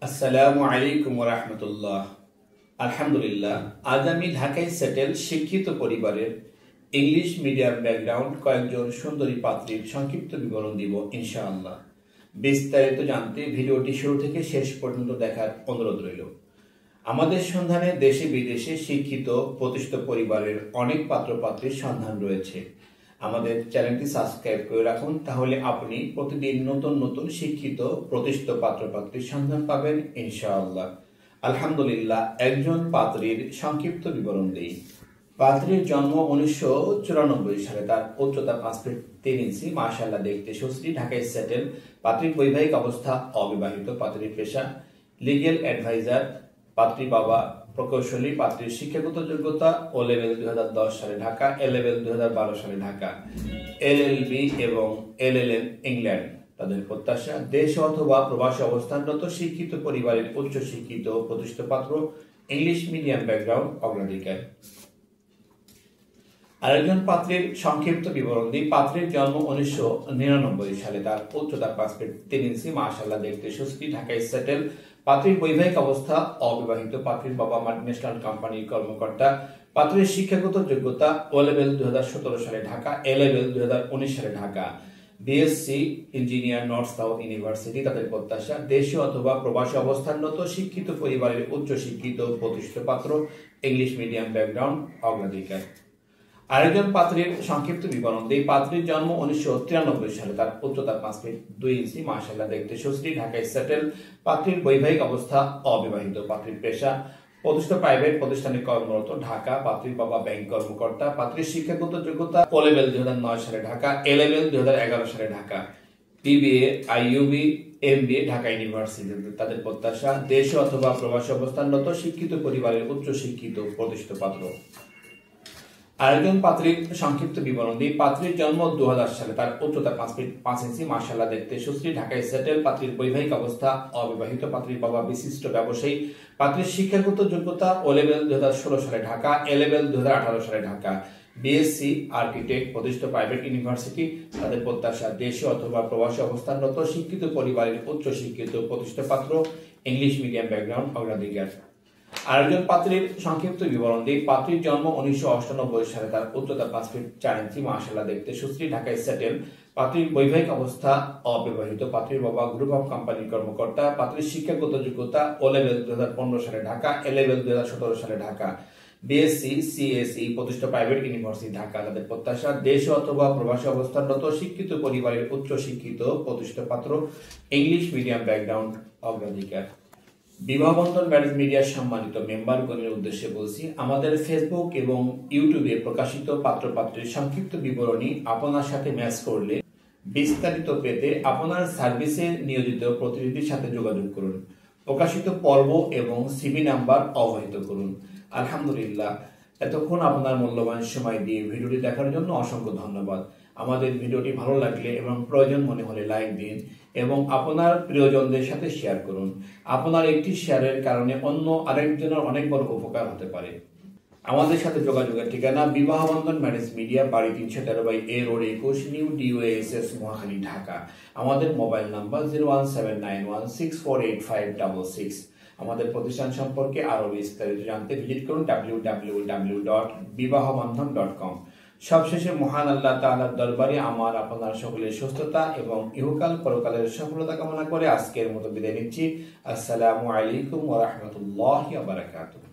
আসসালামু আলাইকুম ওয়া রাহমাতুল্লাহ। আলহামদুলিল্লাহ, আজ আমি ঢাকায় সেটেল শিক্ষিত পরিবারের ইংলিশ মিডিয়াম ব্যাকগ্রাউন্ড কয়েকজন সুন্দরী পাত্রীর সংক্ষিপ্ত বিবরণ দিব ইনশাআল্লাহ। বিস্তারিত জানতে ভিডিওটি শুরু থেকে শেষ পর্যন্ত দেখার অনুরোধ রইল। আমাদের সন্ধানে দেশে বিদেশে শিক্ষিত প্রতিষ্ঠিত পরিবারের অনেক পাত্রপাত্রীর সন্ধান রয়েছে। আমাদের চ্যানেলটি সাবস্ক্রাইব করে রাখুন, তাহলে আপনি প্রতিদিন নতুন নতুন শিক্ষিত প্রতিষ্ঠিত পাত্রপাত্রীর সন্ধান পাবেন ইনশাআল্লাহ। আলহামদুলিল্লাহ, একজন পাত্রীর সংক্ষিপ্ত বিবরণ দেই। পাত্রীর জন্ম 1994 সালে। তার উচ্চতা 5 ফিট 3 ইঞ্চি। মাশাআল্লাহ, দেখতে সুশ্রী, ঢাকায় সেটেল। পাত্রীর বৈবাহিক অবস্থা অবিবাহিত। পাত্রীর পেশা লিগ্যাল অ্যাডভাইজার। পাত্রীর বাবা প্রকৌশলী। পাত্রীর শিক্ষাগত যোগ্যতা ও লেভেল 2010 সালে ঢাকা, এ লেভেল 2012 সালে ঢাকা, এলএলবি এবং এলএলএম ইংল্যান্ড। তাদের প্রত্যাশা দেশে অথবা প্রবাসে অবস্থানরত শিক্ষিত পরিবারের উচ্চ শিক্ষিত প্রতিষ্ঠিত পাত্র, ইংলিশ মিডিয়াম ব্যাকগ্রাউন্ড অগ্রাধিকার। আরেকজন পাত্রীর সংক্ষিপ্ত বিবরণ দিই। পাত্রীর জন্ম 1999 সালে। তার উচ্চতা 5 ফিট 3 ইঞ্চি। মাশাআল্লাহ, দেখতে সুশ্রী, ঢাকায় সেটেল। পাত্রীর বৈবাহিক অবস্থা অবিবাহিত। পাত্রীর বাবা মাল্টিন্যাশনাল কোম্পানির কর্মকর্তা। পাত্রীর শিক্ষাগত যোগ্যতা ও লেভেল 2017 সালে ঢাকা, এ লেভেল 2019 সালে Dhaka, BSc engineer, north south university. তাদের প্রত্যাশা দেশে অথবা প্রবাসে অবস্থানরত শিক্ষিত পরিবারের উচ্চ শিক্ষিত প্রতিষ্ঠিত পাত্র, ইংলিশ মিডিয়াম ব্যাকগ্রাউন্ড অগ্রাধিকার। আরেকজন পাত্রীর সংক্ষিপ্ত বিবরণ দিই। পাত্রীর জন্ম 1993 সালে। তার উচ্চতা 5 ফিট 2 ইঞ্চি। মাশাআল্লাহ, দেখতে সুশ্রী, ঢাকায় সেটেল। পাত্রীর বৈবাহিক অবস্থা অবিবাহিত। পাত্রীর পেশা প্রতিষ্ঠিত প্রাইভেট প্রতিষ্ঠানে কর্মরত, ঢাকা। পাত্রীর বাবা ব্যাংক কর্মকর্তা। পাত্রীর শিক্ষাগত যোগ্যতা ও লেভেল 2009 সালে ঢাকা, এ লেভেল 2011 সালে Dhaka, BBA, IUB, MBA, Dhaka university. তাদের প্রত্যাশা দেশে অথবা প্রবাসে অবস্থানরত শিক্ষিত পরিবারের উচ্চ শিক্ষিত প্রতিষ্ঠিত পাত্র। আরেকজন পাত্রীর সংক্ষিপ্ত বিবরণ দিই। পাত্রীর জন্ম 2000 সালে। তার উচ্চতা 5 ফিট 5 ইঞ্চি। মাশাআল্লাহ, দেখতে সুশ্রী, ঢাকায় সেটেল। পাত্রীর বৈবাহিক অবস্থা অবিবাহিত। পাত্রীর বাবা বিশিষ্ট ব্যবসায়ী। পাত্রীর শিক্ষাগত যোগ্যতা ও লেভেল 2016 সালে ঢাকা, এ লেভেল 2018 সালে ঢাকা, বিএসসি আর্কিটেক্ট প্রতিষ্ঠিত প্রাইভেট ইউনিভার্সিটি। তাদের প্রত্যাশা দেশে অথবা প্রবাসে অবস্থানরত শিক্ষিত পরিবারের উচ্চ শিক্ষিত প্রতিষ্ঠিত পাত্র, ইংলিশ মিডিয়াম ব্যাকগ্রাউন্ড অগ্রাধিকার। আরেকজন পাত্রীর সংক্ষিপ্ত বিবরণ দিই। পাত্রীর জন্ম 1998 সালে। তার উচ্চতা 5 ফিট 4 ইঞ্চি। মাশাআল্লাহ, দেখতে সুশ্রী, ঢাকায় সেটেল। পাত্রীর বৈবাহিক অবস্থা অবিবাহিত। পাত্রীর বাবা গ্রুপ অফ কোম্পানির কর্মকর্তা। পাত্রীর শিক্ষাগত যোগ্যতা ও লেভেল 2015 সালে ঢাকা, এ লেভেল 2017 সালে ঢাকা, বিএসসি সিএসই প্রতিষ্ঠিত প্রাইভেট ইউনিভার্সিটি ঢাকা। তাদের প্রত্যাশা দেশে অথবা প্রবাসে অবস্থানরত শিক্ষিত পরিবারের উচ্চ শিক্ষিত প্রতিষ্ঠিত পাত্র, ইংলিশ মিডিয়াম ব্যাকগ্রাউন্ড অগ্রাধিকার। বিবাহ বন্ধন ম্যারেজ মিডিয়ার সম্মানিত মেম্বারগণের উদ্দেশ্যে বলছি, আমাদের ফেসবুক এবং ইউটিউবে প্রকাশিত পাত্রপাত্রীর সংক্ষিপ্ত বিবরণী আপনার সাথে ম্যাচ করলে বিস্তারিত পেতে আপনার সার্ভিসে নিয়োজিত প্রতিনিধির সাথে যোগাযোগ করুন। প্রকাশিত পর্ব এবং সিভি নাম্বার অবহিত করুন। আলহামদুলিল্লাহ, এতক্ষণ আপনার মূল্যবান সময় দিয়ে ভিডিওটি দেখার জন্য অসংখ্য ধন্যবাদ। আমাদের ভিডিওটি ভালো লাগলে এবং প্রয়োজন মনে হলে লাইক দিন এবং আপনার প্রিয়জনদের সাথে শেয়ার করুন। আপনার একটি শেয়ারের কারণে অন্য আরেকজনের অনেক বড় উপকার হতে পারে। আমাদের সাথে যোগাযোগের ঠিকানা বিবাহ বন্ধন ম্যারেজ মিডিয়া, বাড়ি 313/A road 21, new DOASS, Mohakhali, Dhaka. আমাদের মোবাইল নাম্বার 01791648566। আমাদের প্রতিষ্ঠান সম্পর্কে আরো বিস্তারিত জানতে ভিজিট করুন www.bibahobandhan.com। সবশেষে মহান আল্লাহ তাআলার দরবারে আমার আপনার সকলের সুস্থতা এবং ইহকাল পরকালের সফলতা কামনা করে আজকের মতো বিদায় নিচ্ছি। আসসালামু আলাইকুম ওয়া রাহমাতুল্লাহি ওয়া বারাকাতুহু।